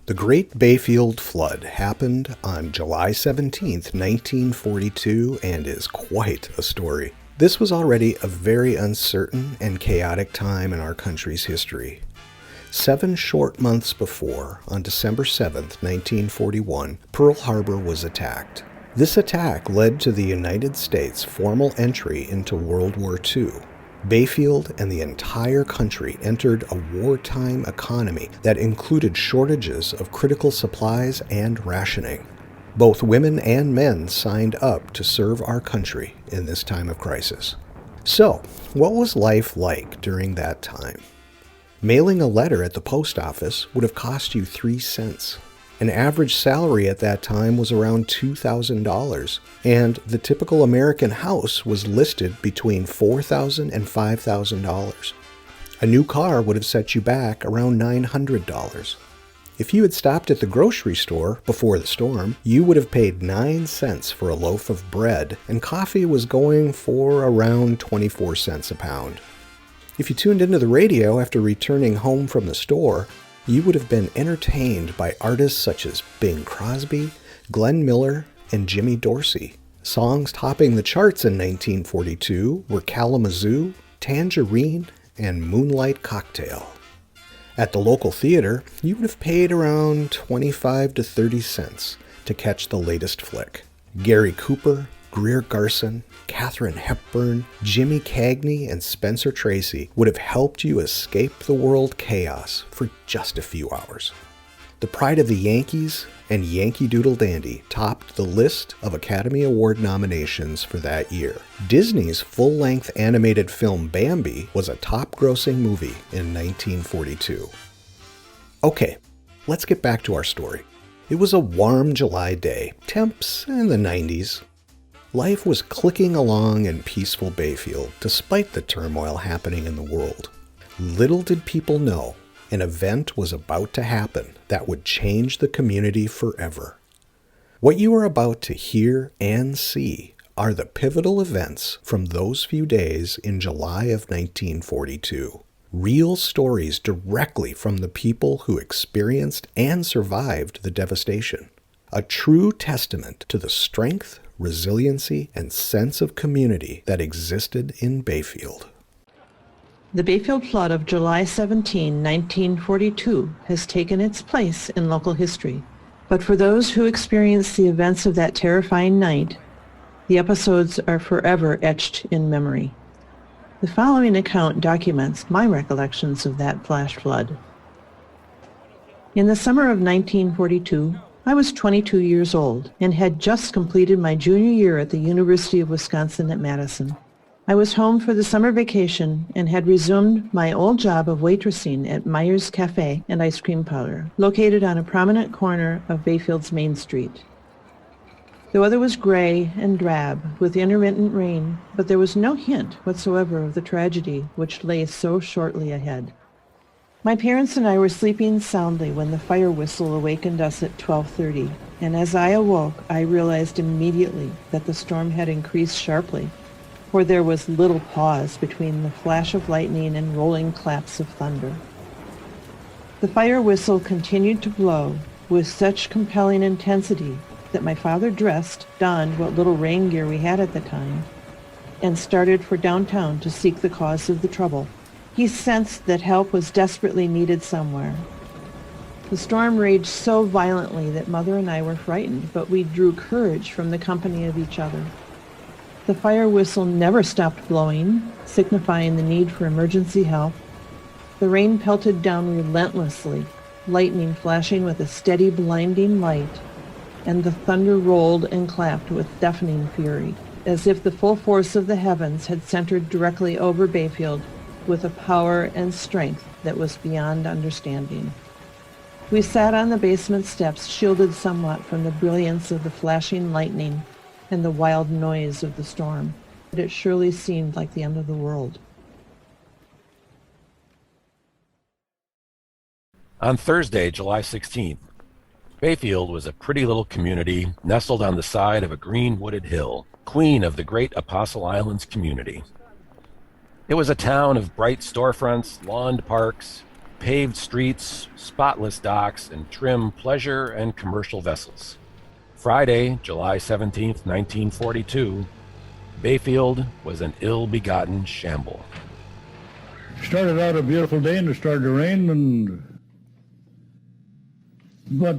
The Great Bayfield Flood happened on July 17, 1942, and is quite a story. This was already a very uncertain and chaotic time in our country's history. 7 short months before, on December 7, 1941, Pearl Harbor was attacked. This attack led to the United States' formal entry into World War II. Bayfield and the entire country entered a wartime economy that included shortages of critical supplies and rationing. Both women and men signed up to serve our country in this time of crisis. So, what was life like during that time? Mailing a letter at the post office would have cost you 3 cents. An average salary at that time was around $2,000, and the typical American house was listed between $4,000 and $5,000. A new car would have set you back around $900. If you had stopped at the grocery store before the storm, you would have paid 9 cents for a loaf of bread, and coffee was going for around 24 cents a pound. If you tuned into the radio after returning home from the store, you would have been entertained by artists such as Bing Crosby, Glenn Miller, and Jimmy Dorsey. Songs topping the charts in 1942 were Kalamazoo, Tangerine, and Moonlight Cocktail. At the local theater, you would have paid around 25 to 30 cents to catch the latest flick. Gary Cooper, Greer Garson, Katharine Hepburn, Jimmy Cagney, and Spencer Tracy would have helped you escape the world chaos for just a few hours. The Pride of the Yankees and Yankee Doodle Dandy topped the list of Academy Award nominations for that year. Disney's full-length animated film Bambi was a top-grossing movie in 1942. Okay, let's get back to our story. It was a warm July day, temps in the 90s. Life was clicking along in peaceful Bayfield, despite the turmoil happening in the world. Little did people know, an event was about to happen that would change the community forever. What you are about to hear and see are the pivotal events from those few days in July of 1942. Real stories directly from the people who experienced and survived the devastation. A true testament to the strength, resiliency, and sense of community that existed in Bayfield. The Bayfield flood of July 17, 1942 has taken its place in local history. But for those who experienced the events of that terrifying night, the episodes are forever etched in memory. The following account documents my recollections of that flash flood. In the summer of 1942, I was 22 years old and had just completed my junior year at the University of Wisconsin at Madison. I was home for the summer vacation and had resumed my old job of waitressing at Meyer's Cafe and Ice Cream Parlor, located on a prominent corner of Bayfield's Main Street. The weather was gray and drab, with intermittent rain, but there was no hint whatsoever of the tragedy which lay so shortly ahead. My parents and I were sleeping soundly when the fire whistle awakened us at 12:30, and as I awoke, I realized immediately that the storm had increased sharply, for there was little pause between the flash of lightning and rolling claps of thunder. The fire whistle continued to blow with such compelling intensity that my father donned what little rain gear we had at the time, and started for downtown to seek the cause of the trouble. He sensed that help was desperately needed somewhere. The storm raged so violently that Mother and I were frightened, but we drew courage from the company of each other. The fire whistle never stopped blowing, signifying the need for emergency help. The rain pelted down relentlessly, lightning flashing with a steady, blinding light, and the thunder rolled and clapped with deafening fury, as if the full force of the heavens had centered directly over Bayfield, with a power and strength that was beyond understanding. We sat on the basement steps, shielded somewhat from the brilliance of the flashing lightning and the wild noise of the storm, but it surely seemed like the end of the world. On Thursday, July 16th, Bayfield was a pretty little community nestled on the side of a green wooded hill, queen of the great Apostle Islands community. It was a town of bright storefronts, lawned parks, paved streets, spotless docks, and trim pleasure and commercial vessels. Friday, July 17th, 1942, Bayfield was an ill-begotten shamble. Started out a beautiful day and it started to rain, but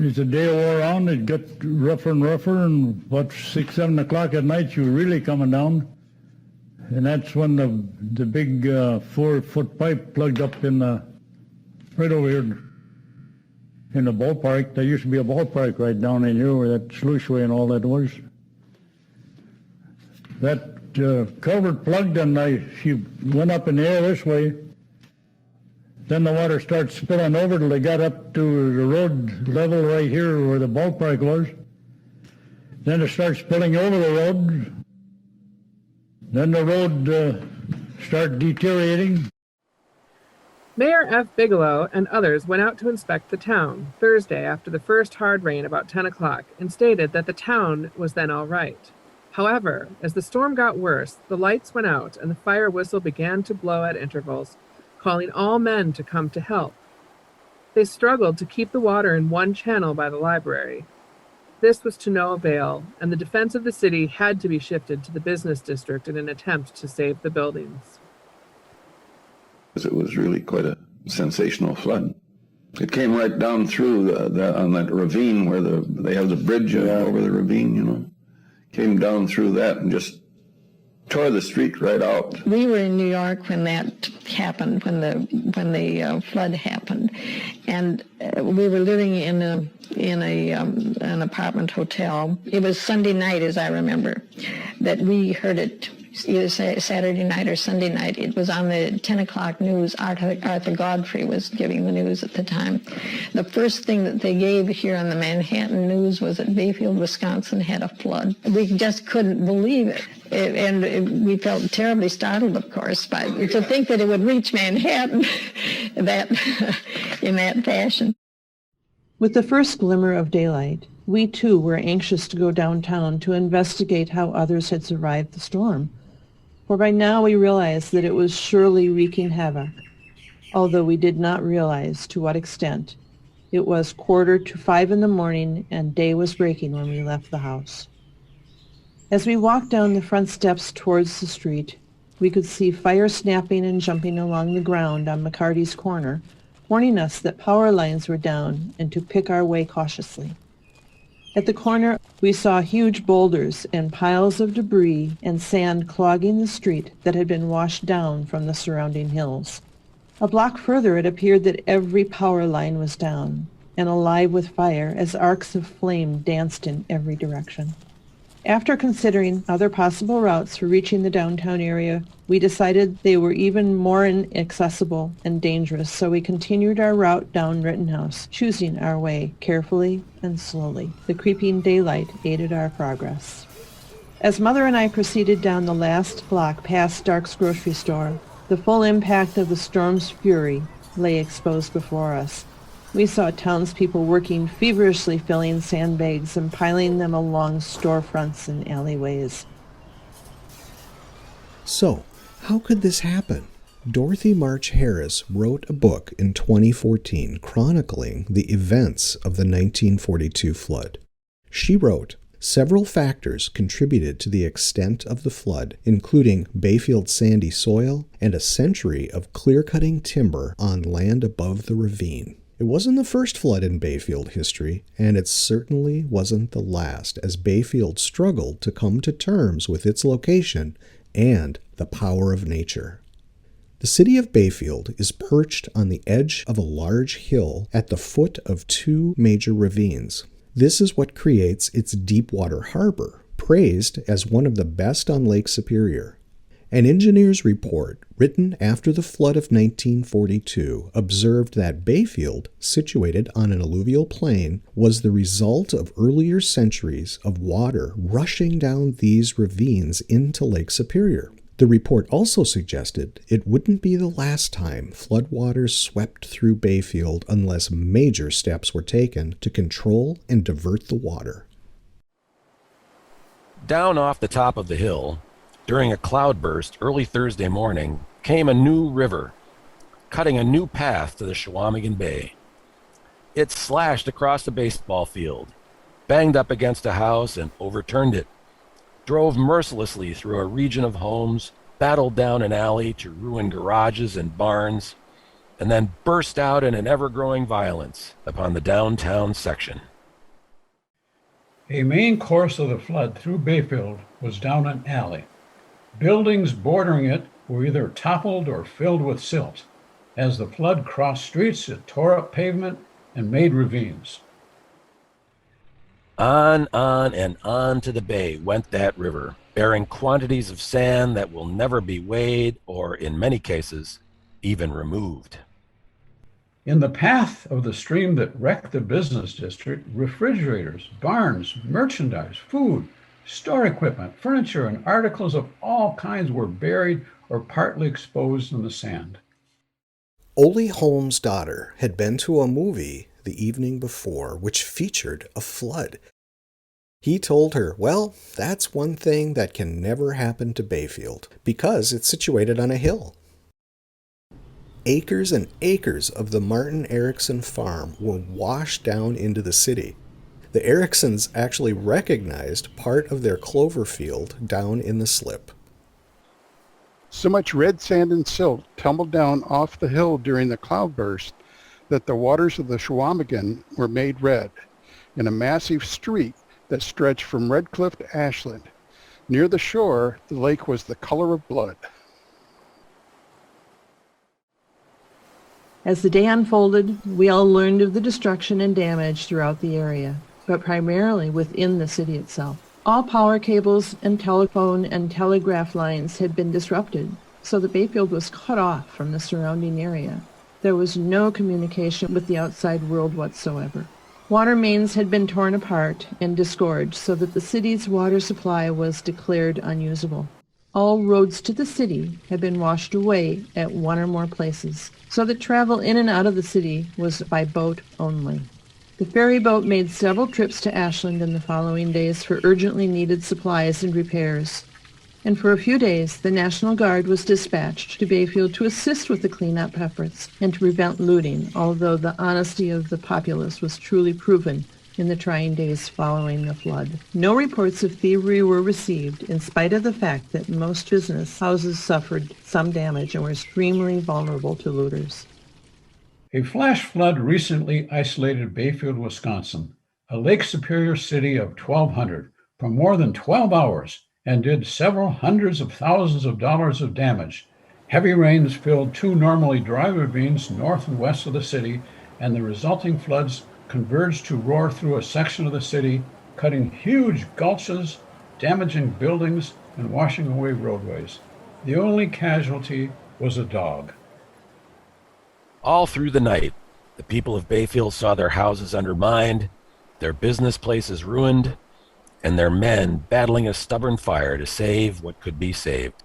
as the day wore on, it got rougher and rougher, and about 6, 7 o'clock at night, you were really coming down. And that's when the big 4-foot pipe plugged up right over here in the ballpark. There used to be a ballpark right down in here where that sluiceway and all that was. That culvert plugged, and she went up in the air this way. Then the water started spilling over till they got up to the road level right here where the ballpark was. Then it started spilling over the road. Then the road started deteriorating. Mayor F. Bigelow and others went out to inspect the town Thursday after the first hard rain about 10 o'clock and stated that the town was then all right. However, as the storm got worse, the lights went out and the fire whistle began to blow at intervals, calling all men to come to help. They struggled to keep the water in one channel by the library. This was to no avail, and the defense of the city had to be shifted to the business district in an attempt to save the buildings. It was really quite a sensational flood. It came right down through on that ravine where they have the bridge over the ravine, you know. Came down through that and just tore the street right out. We were in New York when that happened, when the flood happened, and we were living in an apartment hotel. It was Sunday night, as I remember, that we heard it. Either Saturday night or Sunday night. It was on the 10 o'clock news. Arthur Godfrey was giving the news at the time. The first thing that they gave here on the Manhattan News was that Bayfield, Wisconsin had a flood. We just couldn't believe it. And we felt terribly startled, of course, to think that it would reach Manhattan in that fashion. With the first glimmer of daylight, we too were anxious to go downtown to investigate how others had survived the storm. For by now we realized that it was surely wreaking havoc, although we did not realize to what extent. It was 4:45 in the morning and day was breaking when we left the house. As we walked down the front steps towards the street, we could see fire snapping and jumping along the ground on McCarty's corner, warning us that power lines were down and to pick our way cautiously. At the corner, we saw huge boulders and piles of debris and sand clogging the street that had been washed down from the surrounding hills. A block further, it appeared that every power line was down and alive with fire as arcs of flame danced in every direction. After considering other possible routes for reaching the downtown area, we decided they were even more inaccessible and dangerous, so we continued our route down Rittenhouse, choosing our way carefully and slowly. The creeping daylight aided our progress. As Mother and I proceeded down the last block past Stark's grocery store, the full impact of the storm's fury lay exposed before us. We saw townspeople working feverishly filling sandbags and piling them along storefronts and alleyways. So, how could this happen? Dorothy March Harris wrote a book in 2014 chronicling the events of the 1942 flood. She wrote, "Several factors contributed to the extent of the flood, including Bayfield's sandy soil and a century of clear-cutting timber on land above the ravine. It wasn't the first flood in Bayfield history, and it certainly wasn't the last, as Bayfield struggled to come to terms with its location and the power of nature." The city of Bayfield is perched on the edge of a large hill at the foot of two major ravines. This is what creates its deep-water harbor, praised as one of the best on Lake Superior. An engineer's report, written after the flood of 1942, observed that Bayfield, situated on an alluvial plain, was the result of earlier centuries of water rushing down these ravines into Lake Superior. The report also suggested it wouldn't be the last time floodwaters swept through Bayfield unless major steps were taken to control and divert the water. Down off the top of the hill, during a cloudburst early Thursday morning, came a new river. cutting a new path to the Chequamegon Bay. It slashed across the baseball field, banged up against a house and overturned it, drove mercilessly through a region of homes, battled down an alley to ruin garages and barns, and then burst out in an ever-growing violence upon the downtown section. A main course of the flood through Bayfield was down an alley. Buildings bordering it were either toppled or filled with silt. As the flood crossed streets, it tore up pavement and made ravines. On and on to the bay went that river, bearing quantities of sand that will never be weighed or, in many cases, even removed. In the path of the stream that wrecked the business district, refrigerators, barns, merchandise, food, store equipment, furniture, and articles of all kinds were buried or partly exposed in the sand. Ole Holm's daughter had been to a movie the evening before which featured a flood. He told her, well, that's one thing that can never happen to Bayfield because it's situated on a hill. Acres and acres of the Martin Erickson farm were washed down into the city. The Ericksons actually recognized part of their clover field down in the slip. So much red sand and silt tumbled down off the hill during the cloudburst that the waters of the Chequamegon were made red in a massive streak that stretched from Redcliffe to Ashland. Near the shore, the lake was the color of blood. As the day unfolded, we all learned of the destruction and damage throughout the area, but primarily within the city itself. All power cables and telephone and telegraph lines had been disrupted, so that Bayfield was cut off from the surrounding area. There was no communication with the outside world whatsoever. Water mains had been torn apart and disgorged so that the city's water supply was declared unusable. All roads to the city had been washed away at one or more places, so that travel in and out of the city was by boat only. The ferry boat made several trips to Ashland in the following days for urgently needed supplies and repairs. And for a few days, the National Guard was dispatched to Bayfield to assist with the cleanup efforts and to prevent looting, although the honesty of the populace was truly proven in the trying days following the flood. No reports of thievery were received, in spite of the fact that most business houses suffered some damage and were extremely vulnerable to looters. A flash flood recently isolated Bayfield, Wisconsin, a Lake Superior city of 1,200, for more than 12 hours and did several hundreds of thousands of dollars of damage. Heavy rains filled two normally dry ravines north and west of the city, and the resulting floods converged to roar through a section of the city, cutting huge gulches, damaging buildings, and washing away roadways. The only casualty was a dog. All through the night, the people of Bayfield saw their houses undermined, their business places ruined, and their men battling a stubborn fire to save what could be saved.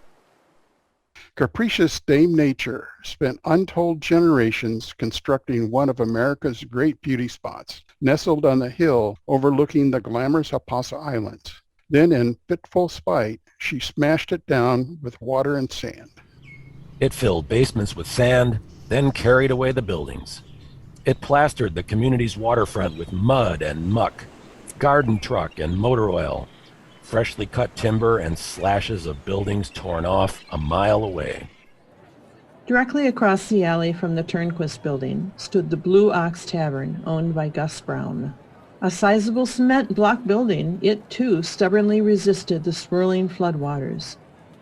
Capricious Dame Nature spent untold generations constructing one of America's great beauty spots, nestled on a hill overlooking the glamorous Apasa Islands. Then, in fitful spite, she smashed it down with water and sand. It filled basements with sand, then carried away the buildings. It plastered the community's waterfront with mud and muck, garden truck and motor oil, freshly cut timber, and slashes of buildings torn off a mile away. Directly across the alley from the Turnquist building stood the Blue Ox Tavern, owned by Gus Brown. A sizable cement block building, it too stubbornly resisted the swirling floodwaters.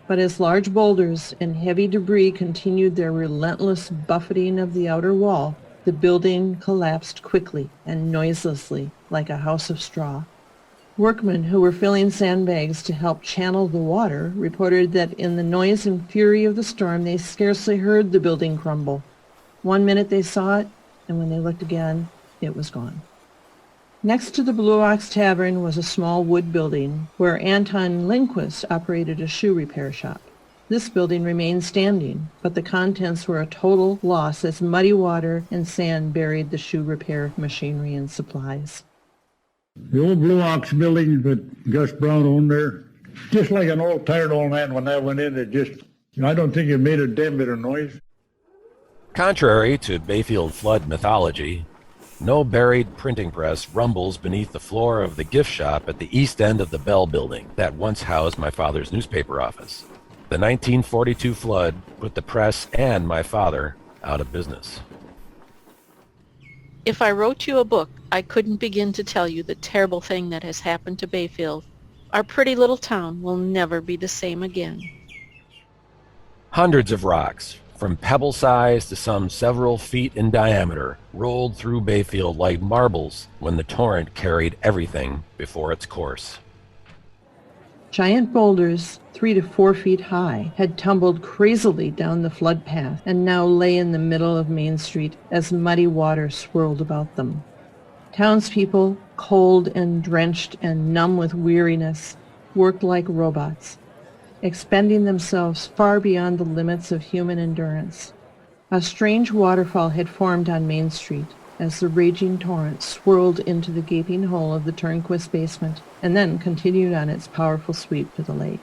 But as large boulders and heavy debris continued their relentless buffeting of the outer wall, the building collapsed quickly and noiselessly like a house of straw. Workmen who were filling sandbags to help channel the water reported that in the noise and fury of the storm they scarcely heard the building crumble. 1 minute they saw it, and when they looked again, it was gone. Next to the Blue Ox Tavern was a small wood building where Anton Lindquist operated a shoe repair shop. This building remained standing, but the contents were a total loss as muddy water and sand buried the shoe repair machinery and supplies. The old Blue Ox building that Gus Brown owned there, just like an old tired old man when I went in, I don't think it made a damn bit of noise. Contrary to Bayfield flood mythology, no buried printing press rumbles beneath the floor of the gift shop at the east end of the Bell building that once housed my father's newspaper office. The 1942 flood put the press and my father out of business. If I wrote you a book, I couldn't begin to tell you the terrible thing that has happened to Bayfield. Our pretty little town will never be the same again. Hundreds of rocks, from pebble size to some several feet in diameter, rolled through Bayfield like marbles when the torrent carried everything before its course. Giant boulders, 3 to 4 feet high, had tumbled crazily down the flood path and now lay in the middle of Main Street as muddy water swirled about them. Townspeople, cold and drenched and numb with weariness, worked like robots, expending themselves far beyond the limits of human endurance. A strange waterfall had formed on Main Street as the raging torrent swirled into the gaping hole of the Turnquist basement and then continued on its powerful sweep to the lake.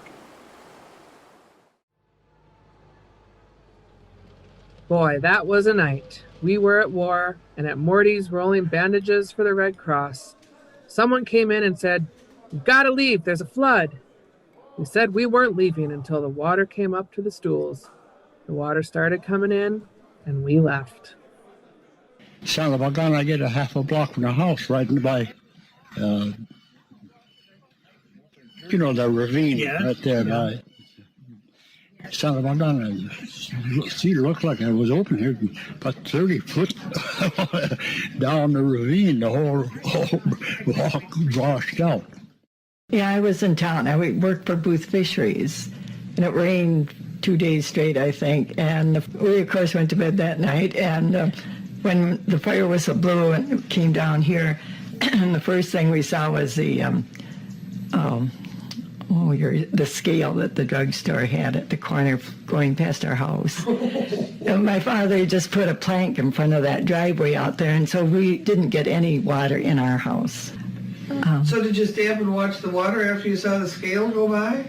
Boy, that was a night. We were at war and at Morty's rolling bandages for the Red Cross. Someone came in and said, "You've got to leave, there's a flood." We said we weren't leaving until the water came up to the stools. The water started coming in, and we left. Son of a gun, I get a half a block from the house right by, the ravine right there. Yeah. Son of a gun, it looked like it was open here, about 30 foot down the ravine, the whole walk washed out. Yeah, I was in town. I worked for Booth Fisheries, and it rained 2 days straight, I think. And we, of course, went to bed that night. And when the fire whistle blew and it came down here, the first thing we saw was the scale that the drugstore had at the corner going past our house. And my father just put a plank in front of that driveway out there, and so we didn't get any water in our house. So did you stay up and watch the water after you saw the scale go by?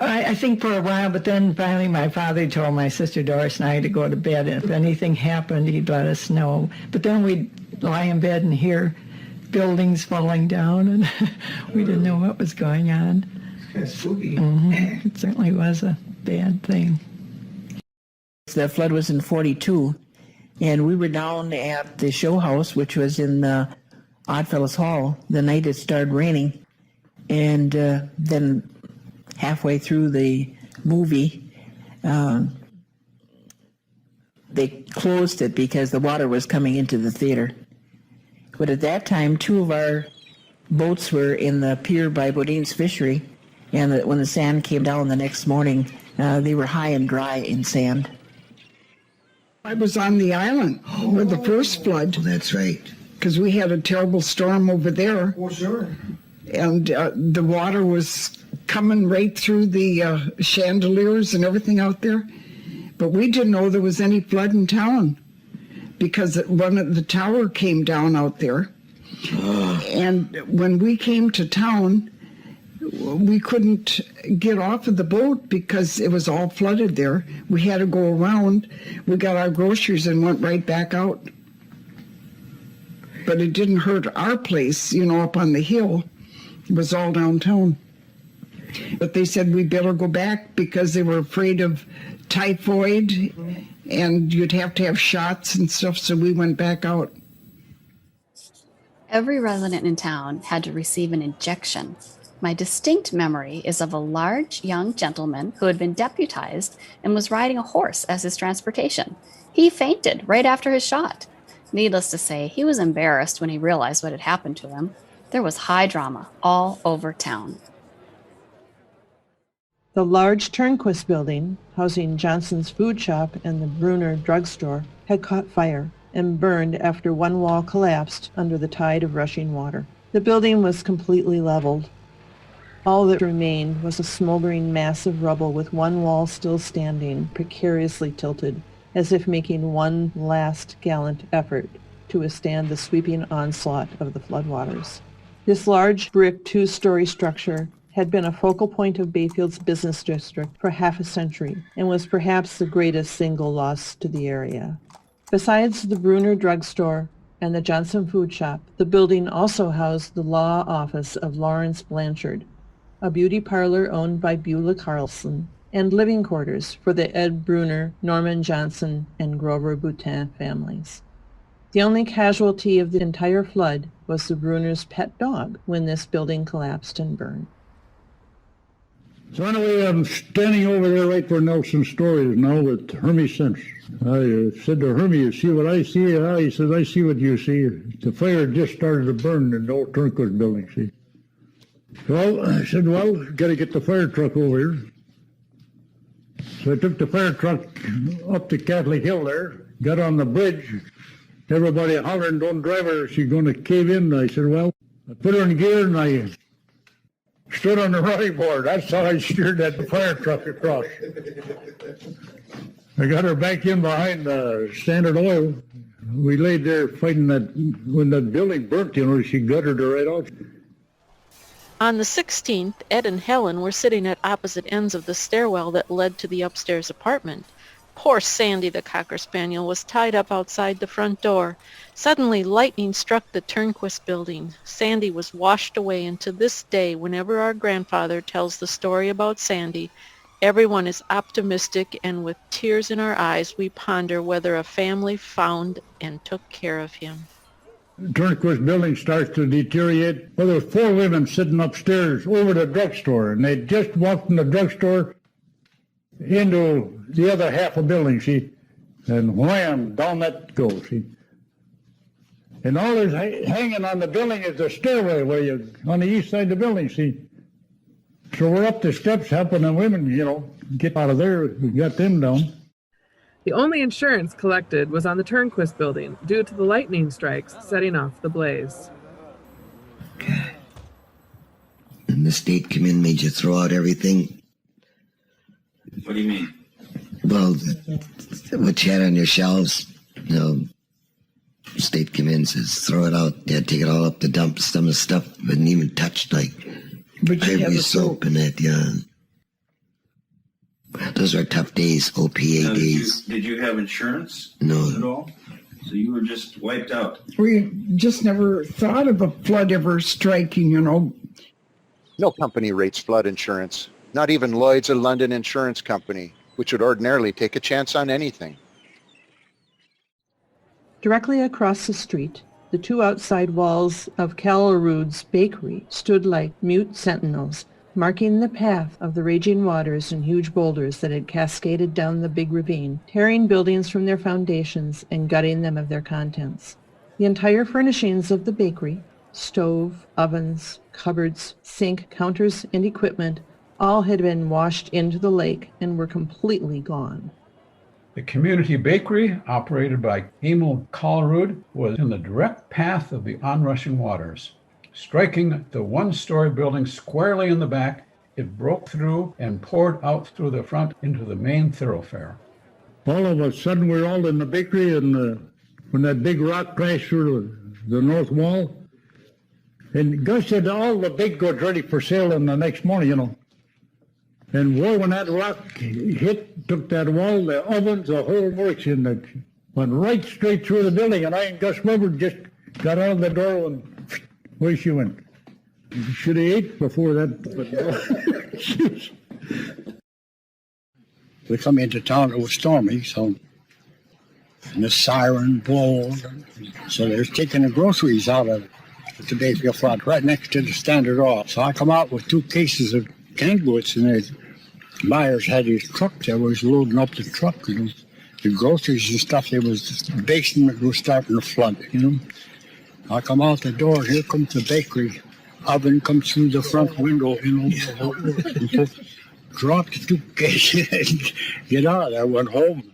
I think for a while, but then finally my father told my sister Doris and I to go to bed, and if anything happened, he'd let us know. But then we'd lie in bed and hear buildings falling down, and we didn't know what was going on. Kind of spooky. Mm-hmm. It certainly was a bad thing. The flood was in 42, and we were down at the show house, which was in Oddfellows Hall, the night it started raining. And then halfway through the movie, they closed it because the water was coming into the theater. But at that time, 2 of our boats were in the pier by Bodine's Fishery, and when the sand came down the next morning, they were high and dry in sand. I was on the island with the first flood. That's right. Because we had a terrible storm over there. Oh, sure. And the water was coming right through the chandeliers and everything out there. But we didn't know there was any flood in town because one of the tower came down out there. And when we came to town, we couldn't get off of the boat because it was all flooded there. We had to go around. We got our groceries and went right back out. But it didn't hurt our place, up on the hill. It was all downtown. But they said we better go back because they were afraid of typhoid and you'd have to have shots and stuff, so we went back out. Every resident in town had to receive an injection. My distinct memory is of a large young gentleman who had been deputized and was riding a horse as his transportation. He fainted right after his shot. Needless to say, he was embarrassed when he realized what had happened to him. There was high drama all over town. The large Turnquist building, housing Johnson's food shop and the Bruner drugstore, had caught fire and burned after one wall collapsed under the tide of rushing water. The building was completely leveled. All that remained was a smoldering mass of rubble with one wall still standing, precariously tilted, as if making one last gallant effort to withstand the sweeping onslaught of the floodwaters. This large brick 2-story structure had been a focal point of Bayfield's business district for half a century and was perhaps the greatest single loss to the area. Besides the Bruner drugstore and the Johnson food shop, the building also housed the law office of Lawrence Blanchard, a beauty parlor owned by Beulah Carlson, and living quarters for the Ed Bruner, Norman Johnson, and Grover Boutin families. The only casualty of the entire flood was the Bruners' pet dog when this building collapsed and burned. So anyway, I'm standing over there right where Nelson's store is now with Hermie Sense. I said to Hermie, you see what I see? He says, I see what you see. The fire just started to burn in the old Turnquist building, see? Well, I said, well, got to get the fire truck over here. So I took the fire truck up to Catholic Hill there, got on the bridge. Everybody hollering, don't drive her, she's going to cave in. I said, well, I put her in gear and I stood on the running board. That's how I steered that fire truck across. I got her back in behind Standard Oil. We laid there fighting that, when that building burnt, you know, she guttered her right out. On the 16th, Ed and Helen were sitting at opposite ends of the stairwell that led to the upstairs apartment. Poor Sandy, the Cocker Spaniel, was tied up outside the front door. Suddenly, lightning struck the Turnquist building. Sandy was washed away, and to this day, whenever our grandfather tells the story about Sandy, everyone is optimistic, and with tears in our eyes, we ponder whether a family found and took care of him. The Turnquist building starts to deteriorate. Well, there were 4 women sitting upstairs over the drugstore, and they just walked from the drugstore into the other half of the building, see, and wham, down that goes, see. And all that's hanging on the building is the stairway where you, on the east side of the building, see. So we're up the steps helping the women, you know, get out of there. We got them down. The only insurance collected was on the Turnquist building due to the lightning strikes setting off the blaze. And the state come in, made you throw out everything. What do you mean? Well, what you had on your shelves, you know, state come in, says throw it out. Yeah, take it all up the dump. Some of the stuff wasn't even touched, like ivory soap and that, yeah. Those are tough days, OPA days. Did you have insurance? No. At all? So you were just wiped out? We just never thought of a flood ever striking, you know. No company rates flood insurance. Not even Lloyd's, a London insurance company, which would ordinarily take a chance on anything. Directly across the street, the 2 outside walls of Callerood's bakery stood like mute sentinels, marking the path of the raging waters and huge boulders that had cascaded down the big ravine, tearing buildings from their foundations and gutting them of their contents. The entire furnishings of the bakery, stove, ovens, cupboards, sink, counters, and equipment, all had been washed into the lake and were completely gone. The community bakery, operated by Emil Callerood, was in the direct path of the onrushing waters. Striking the 1-story building squarely in the back, it broke through and poured out through the front into the main thoroughfare. All of a sudden, we're all in the bakery, and when that big rock crashed through the north wall, and Gus said all the big goods ready for sale in the next morning, you know. And boy, when that rock hit, took that wall, the ovens, the whole works, and it went right straight through the building. And I and Gus Weber just got out of the door and away she went. Should have ate before that. We come into town, it was stormy, so, and the siren blowed. So they're taking the groceries out of the Bayfield flood right next to the Standard Oil. So I come out with 2 cases of canned goods, and the buyers had his truck there, was loading up the truck, you know, the groceries and stuff. There was the basement was starting to flood, you know. I come out the door, here comes the bakery oven, comes through the front window, you know. Dropped the 2 cases, get out of there, went home.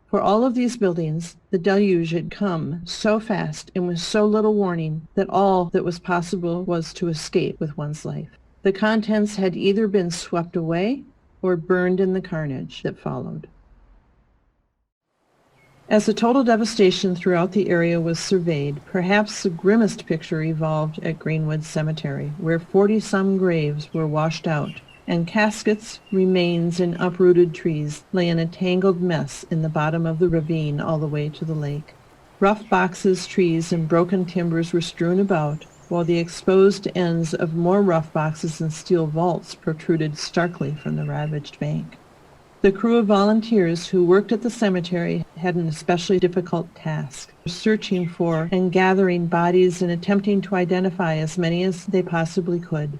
For all of these buildings, the deluge had come so fast and with so little warning that all that was possible was to escape with one's life. The contents had either been swept away or burned in the carnage that followed. As the total devastation throughout the area was surveyed, perhaps the grimmest picture evolved at Greenwood Cemetery, where 40-some graves were washed out, and caskets, remains, and uprooted trees lay in a tangled mess in the bottom of the ravine all the way to the lake. Rough boxes, trees, and broken timbers were strewn about, while the exposed ends of more rough boxes and steel vaults protruded starkly from the ravaged bank. The crew of volunteers who worked at the cemetery had an especially difficult task, searching for and gathering bodies and attempting to identify as many as they possibly could.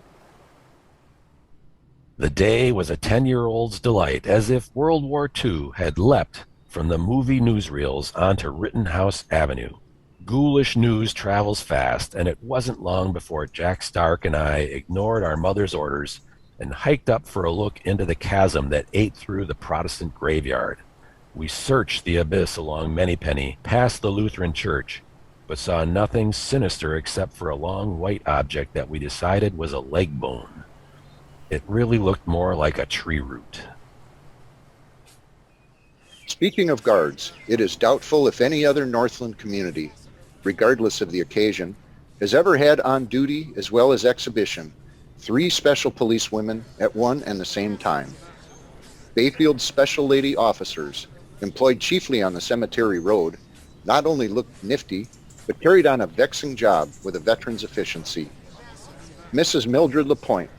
The day was a 10-year-old's delight, as if World War II had leapt from the movie newsreels onto Rittenhouse Avenue. Ghoulish news travels fast, and it wasn't long before Jack Stark and I ignored our mother's orders and hiked up for a look into the chasm that ate through the Protestant graveyard. We searched the abyss along Manypenny, past the Lutheran church, but saw nothing sinister except for a long white object that we decided was a leg bone. It really looked more like a tree root. Speaking of guards, it is doubtful if any other Northland community, regardless of the occasion, has ever had on duty as well as exhibition 3 special police women at one and the same time. Bayfield's special lady officers, employed chiefly on the cemetery road, not only looked nifty, but carried on a vexing job with a veteran's efficiency. Mrs. Mildred LaPointe,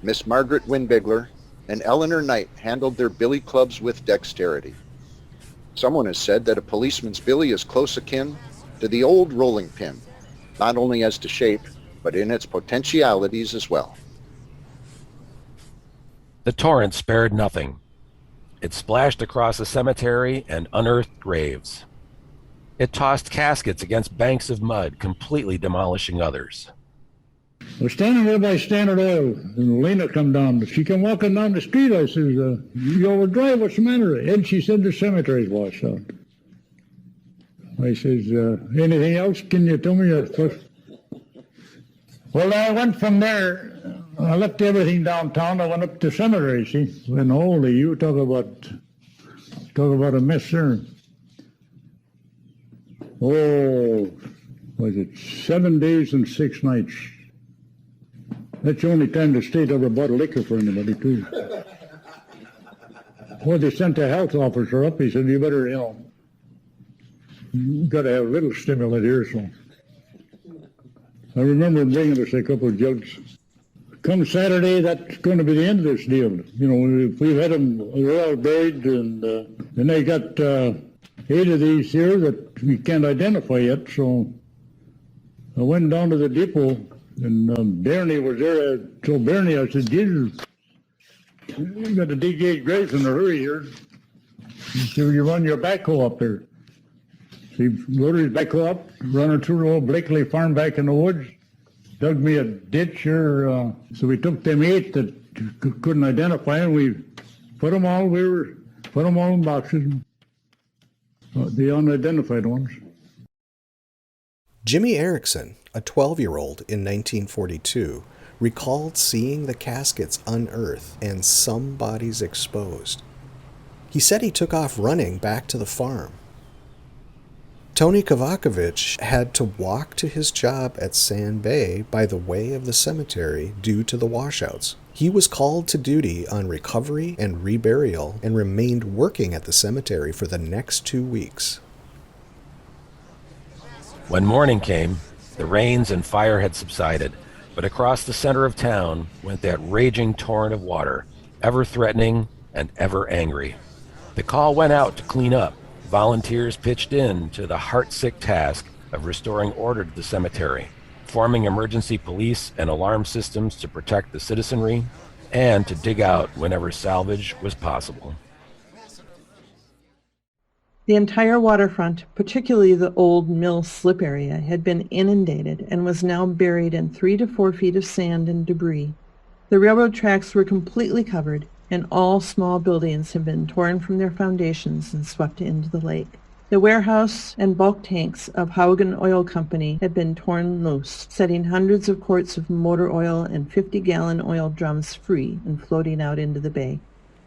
Miss Margaret Winbigler, and Eleanor Knight handled their billy clubs with dexterity. Someone has said that a policeman's billy is close akin to the old rolling pin, not only as to shape, but in its potentialities as well. The torrent spared nothing. It splashed across the cemetery and unearthed graves. It tossed caskets against banks of mud, completely demolishing others. We're standing there by Standard Oil, and Lena come down. She come walking down the street. I says, you overdrive, what's the matter? And she said the cemetery's washed out. I says, anything else? Can you tell me? Well, I went from there. I left everything downtown. I went up to the cemetery, see? And holy, you talk about a mess there. Oh, was it 7 days and 6 nights? That's the only time the state ever bought liquor for anybody, too. Well, they sent the health officer up. He said, you better, you got to have a little stimulant here, so. I remember bringing us a couple of jugs. Come Saturday, that's going to be the end of this deal. We've had them, they're all buried, and then they got 8 of these here that we can't identify yet, so I went down to the depot, and Bernie was there. I told Bernie, I said, Jesus, you got to dig 8 graves in a hurry here. He said, you run your backhoe up there. He loaded his backhoe up, run it through the old Blakely farm back in the woods, dug me a ditch here. So we took them 8 that couldn't identify, and we put them all in boxes, the unidentified ones. Jimmy Erickson, a 12-year-old in 1942, recalled seeing the caskets unearthed and some bodies exposed. He said he took off running back to the farm. Tony Kovakovich had to walk to his job at Sand Bay by the way of the cemetery due to the washouts. He was called to duty on recovery and reburial and remained working at the cemetery for the next 2 weeks. When morning came, the rains and fire had subsided, but across the center of town went that raging torrent of water, ever threatening and ever angry. The call went out to clean up. Volunteers pitched in to the heart-sick task of restoring order to the cemetery, forming emergency police and alarm systems to protect the citizenry, and to dig out whenever salvage was possible. The entire waterfront, particularly the old mill slip area, had been inundated and was now buried in 3 to 4 feet of sand and debris. The railroad tracks were completely covered, and all small buildings had been torn from their foundations and swept into the lake. The warehouse and bulk tanks of Haugen Oil Company had been torn loose, setting hundreds of quarts of motor oil and 50-gallon oil drums free and floating out into the bay.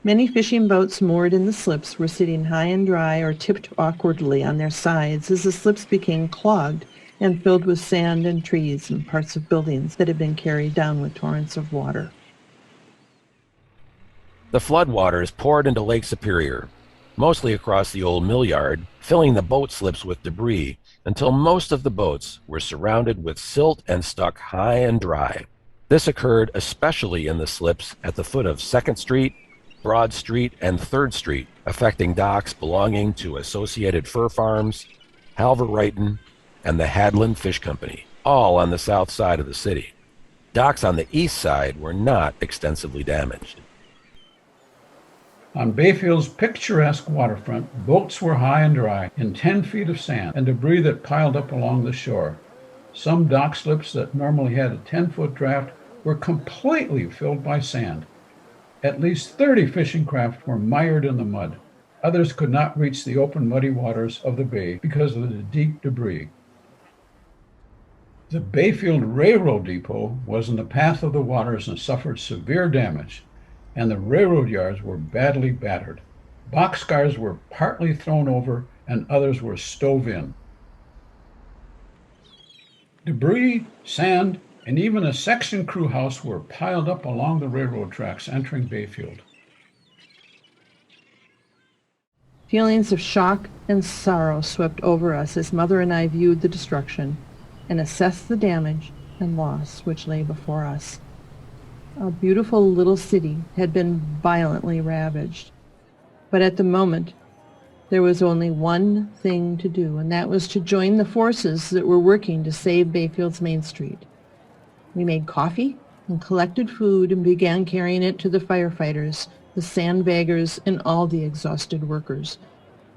Many fishing boats moored in the slips were sitting high and dry or tipped awkwardly on their sides as the slips became clogged and filled with sand and trees and parts of buildings that had been carried down with torrents of water. The floodwaters poured into Lake Superior, mostly across the old mill yard, filling the boat slips with debris until most of the boats were surrounded with silt and stuck high and dry. This occurred especially in the slips at the foot of 2nd Street, Broad Street, and 3rd Street, affecting docks belonging to Associated Fur Farms, Halver Wrighton, and the Hadland Fish Company, all on the south side of the city. Docks on the east side were not extensively damaged. On Bayfield's picturesque waterfront, boats were high and dry in 10 feet of sand and debris that piled up along the shore. Some dock slips that normally had a 10-foot draft were completely filled by sand. At least 30 fishing craft were mired in the mud. Others could not reach the open, muddy waters of the bay because of the deep debris. The Bayfield Railroad Depot was in the path of the waters and suffered severe damage, and the railroad yards were badly battered. Boxcars were partly thrown over and others were stove in. Debris, sand, and even a section crew house were piled up along the railroad tracks entering Bayfield. Feelings of shock and sorrow swept over us as Mother and I viewed the destruction and assessed the damage and loss which lay before us. Our beautiful little city had been violently ravaged, but at the moment there was only one thing to do, and that was to join the forces that were working to save Bayfield's Main Street. We made coffee and collected food and began carrying it to the firefighters, the sandbaggers, and all the exhausted workers.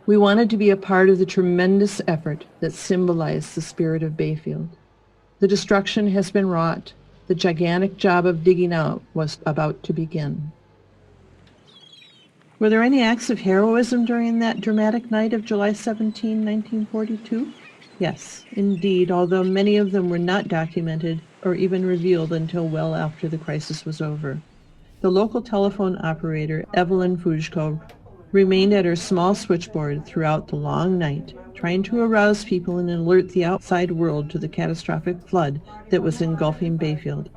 We wanted to be a part of the tremendous effort that symbolized the spirit of Bayfield. The destruction has been wrought. The gigantic job of digging out was about to begin. Were there any acts of heroism during that dramatic night of July 17, 1942? Yes, indeed, although many of them were not documented or even revealed until well after the crisis was over. The local telephone operator, Evelyn Fujko, remained at her small switchboard throughout the long night, trying to arouse people and alert the outside world to the catastrophic flood that was engulfing Bayfield.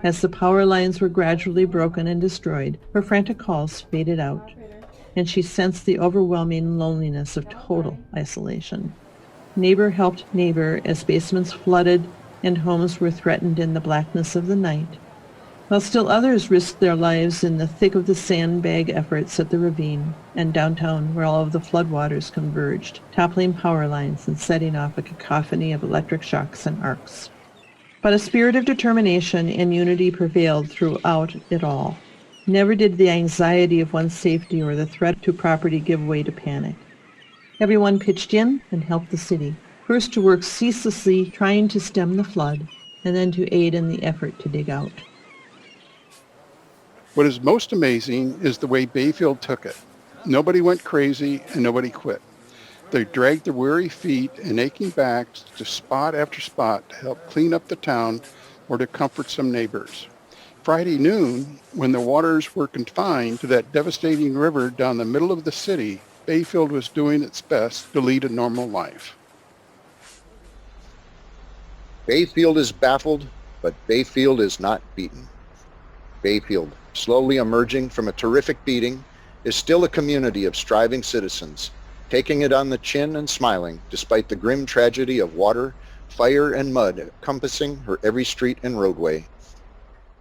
As the power lines were gradually broken and destroyed, her frantic calls faded out, and she sensed the overwhelming loneliness of total isolation. Neighbor helped neighbor as basements flooded and homes were threatened in the blackness of the night, while still others risked their lives in the thick of the sandbag efforts at the ravine and downtown where all of the floodwaters converged, toppling power lines and setting off a cacophony of electric shocks and arcs. But a spirit of determination and unity prevailed throughout it all. Never did the anxiety of one's safety or the threat to property give way to panic. Everyone pitched in and helped the city, first to work ceaselessly trying to stem the flood, and then to aid in the effort to dig out. What is most amazing is the way Bayfield took it. Nobody went crazy and nobody quit. They dragged their weary feet and aching backs to spot after spot to help clean up the town or to comfort some neighbors. Friday noon, when the waters were confined to that devastating river down the middle of the city, Bayfield was doing its best to lead a normal life. Bayfield is baffled, but Bayfield is not beaten. Bayfield, slowly emerging from a terrific beating, is still a community of striving citizens, taking it on the chin and smiling despite the grim tragedy of water, fire, and mud encompassing her every street and roadway.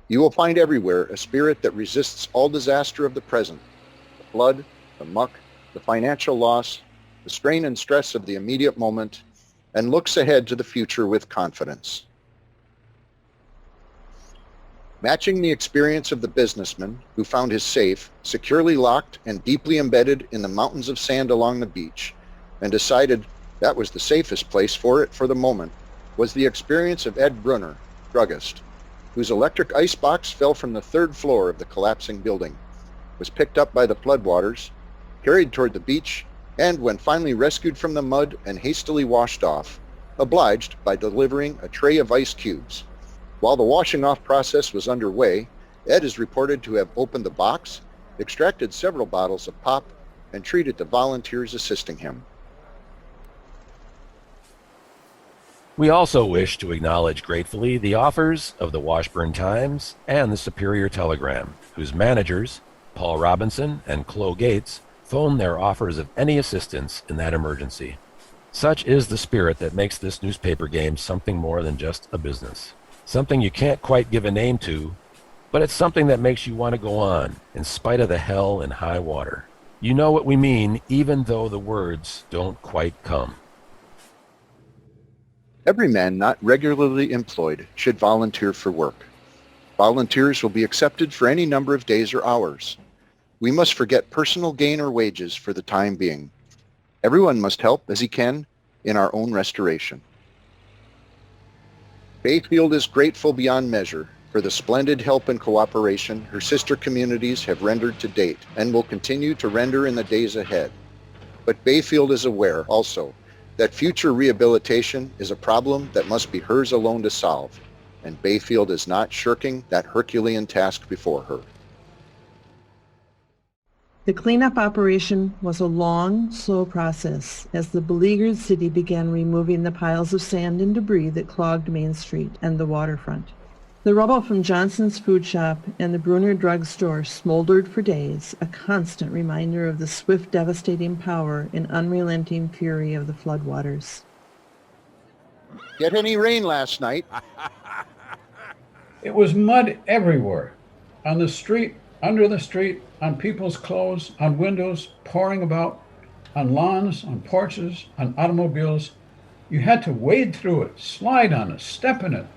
You will find everywhere a spirit that resists all disaster of the present, the flood, the muck, the financial loss, the strain and stress of the immediate moment, and looks ahead to the future with confidence. Matching the experience of the businessman who found his safe securely locked and deeply embedded in the mountains of sand along the beach and decided that was the safest place for it for the moment was the experience of Ed Brunner, druggist, whose electric icebox fell from the 3rd floor of the collapsing building, was picked up by the floodwaters, carried toward the beach, and when finally rescued from the mud and hastily washed off, obliged by delivering a tray of ice cubes. While the washing off process was underway, Ed is reported to have opened the box, extracted several bottles of pop, and treated the volunteers assisting him. We also wish to acknowledge gratefully the authors of the Washburn Times and the Superior Telegram, whose managers, Paul Robinson and Chloe Gates phoned their offers of any assistance in that emergency. Such is the spirit that makes this newspaper game something more than just a business. Something you can't quite give a name to, but it's something that makes you want to go on, in spite of the hell and high water. You know what we mean, even though the words don't quite come. Every man not regularly employed should volunteer for work. Volunteers will be accepted for any number of days or hours. We must forget personal gain or wages for the time being. Everyone must help as he can in our own restoration. Bayfield is grateful beyond measure for the splendid help and cooperation her sister communities have rendered to date and will continue to render in the days ahead. But Bayfield is aware also that future rehabilitation is a problem that must be hers alone to solve, and Bayfield is not shirking that Herculean task before her. The cleanup operation was a long, slow process as the beleaguered city began removing the piles of sand and debris that clogged Main Street and the waterfront. The rubble from Johnson's food shop and the Bruner drug store smoldered for days, a constant reminder of the swift, devastating power and unrelenting fury of the floodwaters. Get any rain last night? It was mud everywhere. On the street, under the street, on people's clothes, on windows, pouring about, on lawns, on porches, on automobiles. You had to wade through it, slide on it, step in it.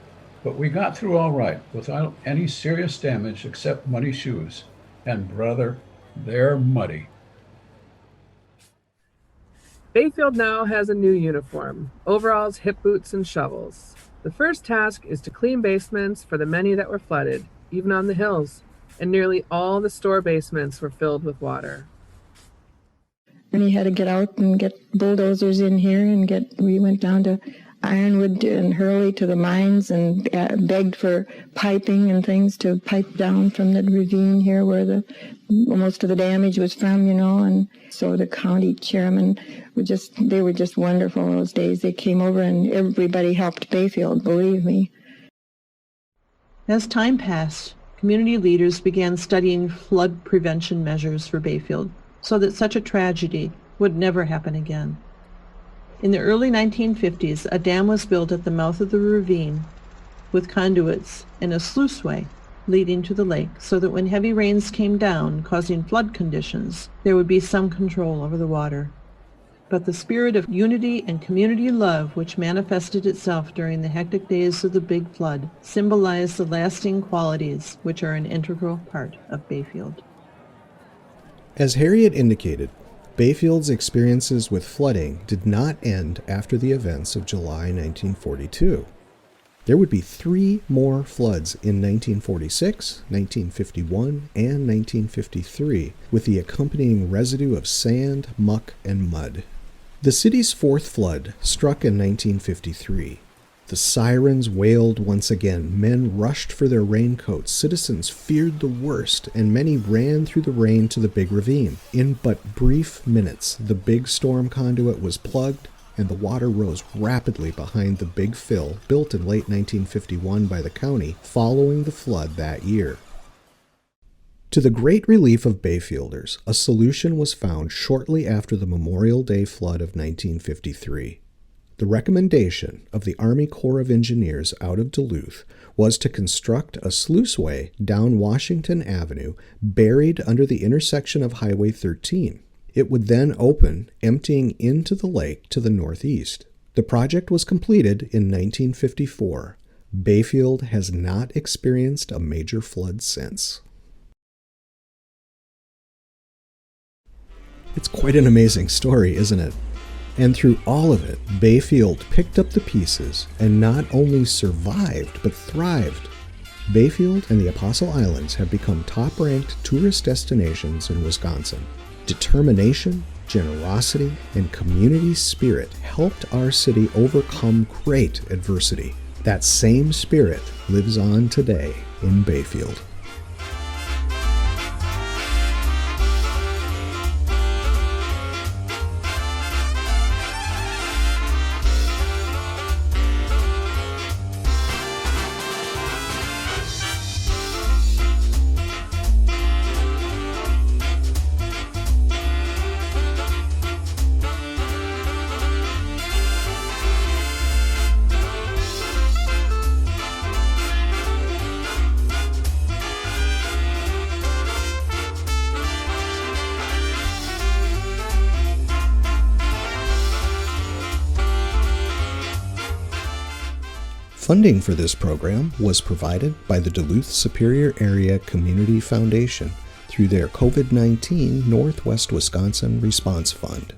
But we got through all right without any serious damage except muddy shoes. And brother, they're muddy. Bayfield now has a new uniform, overalls, hip boots, and shovels. The first task is to clean basements for the many that were flooded, even on the hills, and nearly all the store basements were filled with water. We had to get out and get bulldozers in here and we went down to Ironwood and Hurley to the mines and begged for piping and things to pipe down from the ravine here where most of the damage was from, and so the county chairman they were just wonderful those days. They came over and everybody helped Bayfield, believe me. As time passed, community leaders began studying flood prevention measures for Bayfield so that such a tragedy would never happen again. In the early 1950s, a dam was built at the mouth of the ravine with conduits and a sluiceway leading to the lake so that when heavy rains came down, causing flood conditions, there would be some control over the water. But the spirit of unity and community love which manifested itself during the hectic days of the Big Flood symbolized the lasting qualities which are an integral part of Bayfield. As Harriet indicated, Bayfield's experiences with flooding did not end after the events of July 1942. There would be 3 more floods in 1946, 1951, and 1953, with the accompanying residue of sand, muck, and mud. The city's 4th flood struck in 1953. The sirens wailed once again, men rushed for their raincoats, citizens feared the worst, and many ran through the rain to the big ravine. In but brief minutes, the big storm conduit was plugged, and the water rose rapidly behind the big fill built in late 1951 by the county following the flood that year. To the great relief of Bayfielders, a solution was found shortly after the Memorial Day flood of 1953. The recommendation of the Army Corps of Engineers out of Duluth was to construct a sluiceway down Washington Avenue buried under the intersection of Highway 13. It would then open, emptying into the lake to the northeast. The project was completed in 1954. Bayfield has not experienced a major flood since. It's quite an amazing story, isn't it? And through all of it, Bayfield picked up the pieces and not only survived, but thrived. Bayfield and the Apostle Islands have become top-ranked tourist destinations in Wisconsin. Determination, generosity, and community spirit helped our city overcome great adversity. That same spirit lives on today in Bayfield. Funding for this program was provided by the Duluth Superior Area Community Foundation through their COVID-19 Northwest Wisconsin Response Fund.